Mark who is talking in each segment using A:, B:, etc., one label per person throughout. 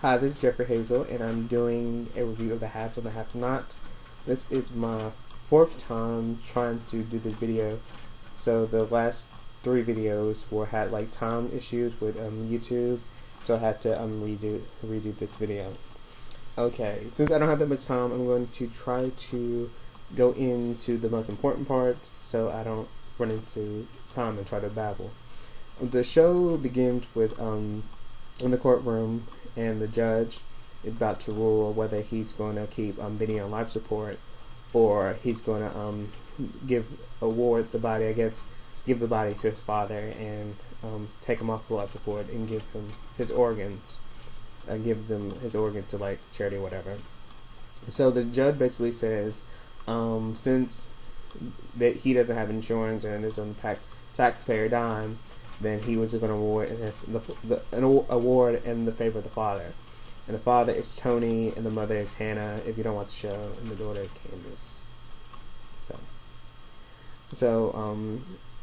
A: Hi, this is Jeffrey Hazel, and I'm doing a review of the Haves and the Have-Nots. This is my fourth time trying to do this video. So the last three videos had like time issues with YouTube, so I had to redo this video. Okay, since I don't have that much time, I'm going to try to go into the most important parts, so I don't run into time and try to babble. The show begins with in the courtroom, and the judge is about to rule whether he's going to keep Benny on life support, or he's going to give award the body, I guess, give the body to his father and take him off the life support and give him his organs, give them his organs to like charity or whatever. So the judge basically says, since that he doesn't have insurance and is on taxpayer dime, then he was going to award an award in the favor of the father. And the father is Tony, and the mother is Hannah, if you don't watch the show, and the daughter is Candace. So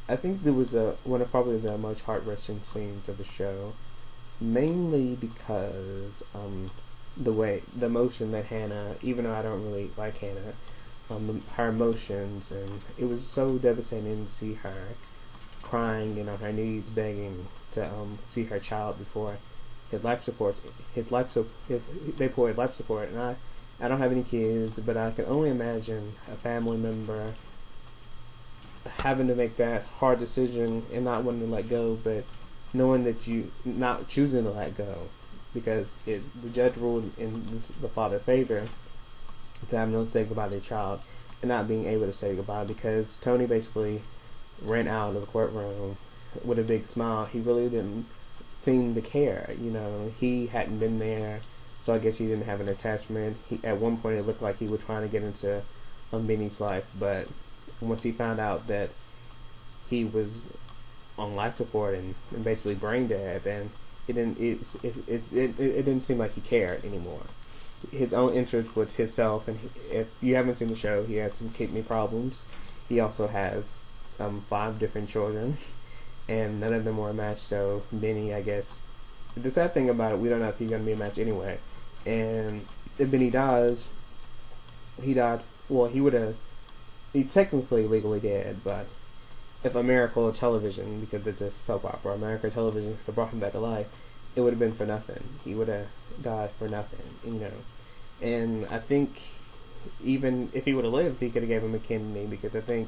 A: I think there was one of probably the most heart-wrenching scenes of the show, mainly because the emotion that Hannah, even though I don't really like Hannah, her emotions, and it was so devastating to see her crying and on her knees begging to see her child before they poured his life support. And I don't have any kids, but I can only imagine a family member having to make that hard decision and not wanting to let go, but knowing that you not choosing to let go because the judge ruled in the father's favor to have no say goodbye to their child, and not being able to say goodbye because Tony basically ran out of the courtroom with a big smile. He really didn't seem to care. He hadn't been there, so I guess he didn't have an attachment. At one point, it looked like he was trying to get into Benny's life, but once he found out that he was on life support and basically brain dead, then it didn't seem like he cared anymore. His own interest was himself, and if you haven't seen the show, he had some kidney problems. He also has 5 different children, and none of them were a match. So Benny, I guess, the sad thing about it, we don't know if he's going to be a match anyway. And if Benny dies, he died. Well, he technically legally dead, but if America Television, because it's a soap opera, America Television had brought him back to life, it would have been for nothing. He would have died for nothing, And I think even if he would have lived, he could have gave him a kidney, because I think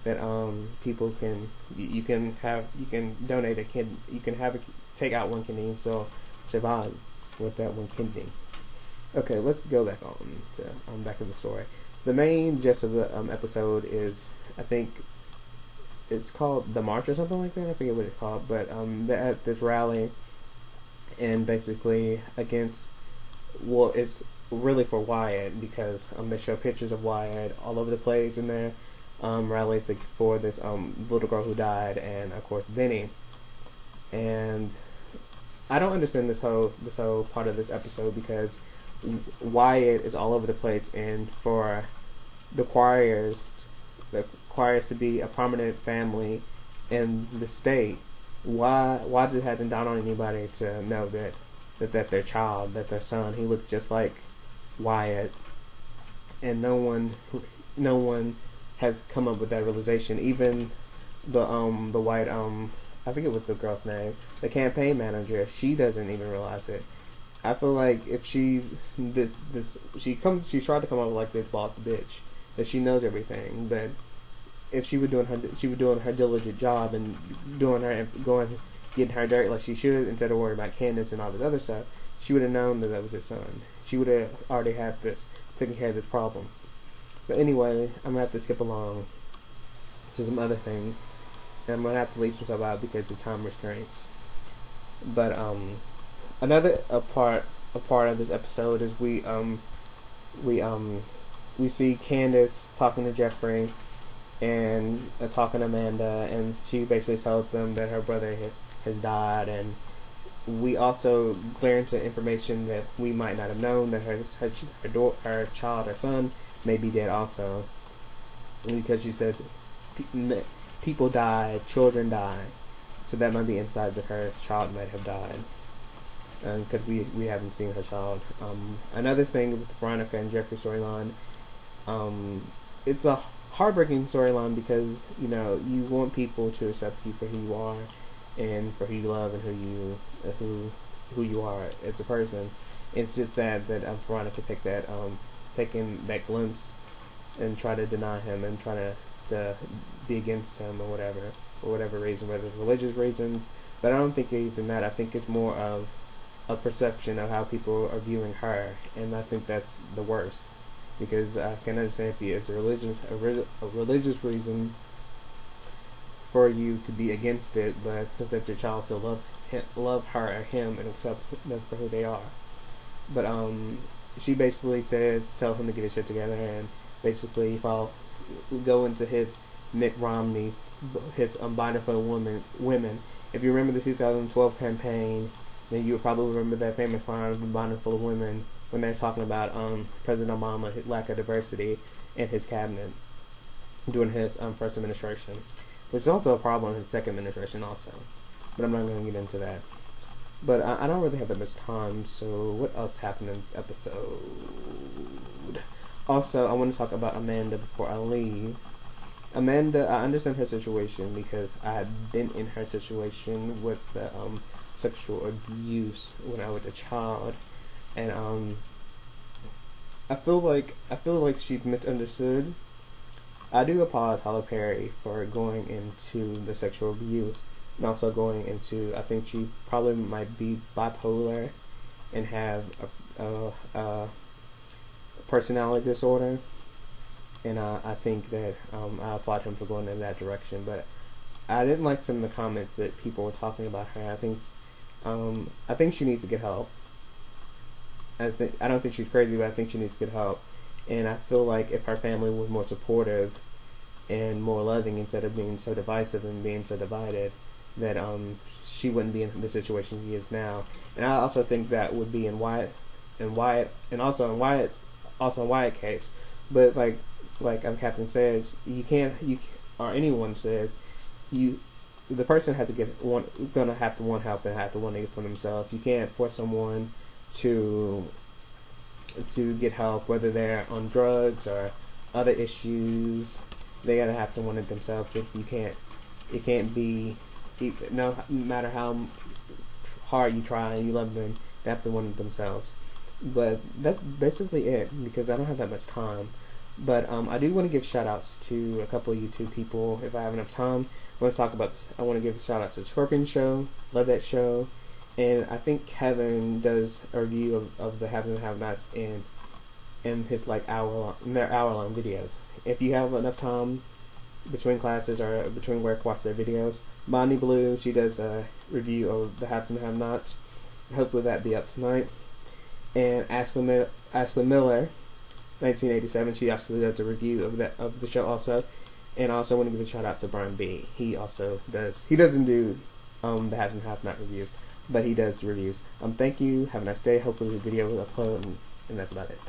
A: that people can donate a kidney, you can take out one kidney and still survive with that one kidney. Okay, let's go back on to back to the story. The main gist of the episode is, I think it's called The March or something like that. I forget what it's called, but they're at this rally, and basically against, well, it's really for Wyatt, because they show pictures of Wyatt all over the place in there. Rallies for this little girl who died, and of course Benny. And I don't understand this whole part of this episode, because Wyatt is all over the place, and for the Quires to be a prominent family in the state, why does it have to dawn on anybody to know that their child, that their son, he looked just like Wyatt, and no one has come up with that realization. Even the white I forget what the girl's name, the campaign manager, she doesn't even realize it. I feel like if she tried to come up with like this boss bitch, that she knows everything, but if she was doing her diligent job and getting her dirt like she should, instead of worrying about Candace and all this other stuff, she would have known that was his son. She would have already had taken care of this problem. But anyway, I'm gonna have to skip along to some other things, and I'm gonna have to leave some stuff out because of time restraints. But another part of this episode is we see Candace talking to Jeffrey and talking to Amanda, and she basically tells them that her brother has died, and we also glare into information that we might not have known, that her child, her son, may be dead also, because she says people die, children die, so that might be inside that her child might have died. because we haven't seen her child. Another thing with Veronica and Jeffrey storyline, it's a heartbreaking storyline because you want people to accept you for who you are, and for who you love, and who you are as a person. It's just sad that Veronica taking that glimpse and try to deny him and try to be against him or whatever, for whatever reason, whether it's religious reasons. But I don't think even that. I think it's more of a perception of how people are viewing her, and I think that's the worst. Because I can understand if it's a religious reason for you to be against it, but since that your child still love her or him and accept them for who they are. But she basically tell him to get his shit together, and basically go into his Mitt Romney, his binder for the women. If you remember the 2012 campaign, then you would probably remember that famous line of binder full of women when they're talking about President Obama, his lack of diversity in his cabinet during his first administration, which is also a problem in his second administration also. But I'm not going to get into that. But I don't really have that much time, so what else happened in this episode? Also, I want to talk about Amanda before I leave. Amanda, I understand her situation because I had been in her situation with the sexual abuse when I was a child, and I feel like she's misunderstood. I do applaud Tyler Perry for going into the sexual abuse and also going into, I think she probably might be bipolar and have a personality disorder, and I think that I applaud him for going in that direction. But I didn't like some of the comments that people were talking about her. I think she needs to get help. I don't think she's crazy, but I think she needs to get help. And I feel like if her family was more supportive and more loving instead of being so divisive and being so divided, that she wouldn't be in the situation she is now. And I also think that would be in Wyatt, and also in Wyatt case. But like Captain says, or anyone says, the person has to gonna have to want help and have to want it for themselves. You can't force someone to get help, whether they're on drugs or other issues. They gotta have to want it themselves. It can't be, no matter how hard you try and you love them, they have to want it themselves. But that's basically it, because I don't have that much time. But I do want to give shout outs to a couple of YouTube people if I have enough time. I want to give a shout out to the Scorpion Show. Love that show. And I think Kevin does a review of the Haves and Have-Nots in his their hour-long videos. If you have enough time between classes or between work, watch their videos. Bonnie Blue, she does a review of the Haves and Have-Nots. Hopefully that'll be up tonight. And Ashley Miller, 1987, she also does a review of the show also. And I also want to give a shout out to Brian B. He doesn't do the Haves and Have-Not review, but he does reviews. Thank you. Have a nice day. Hopefully the video will upload, and that's about it. Thanks.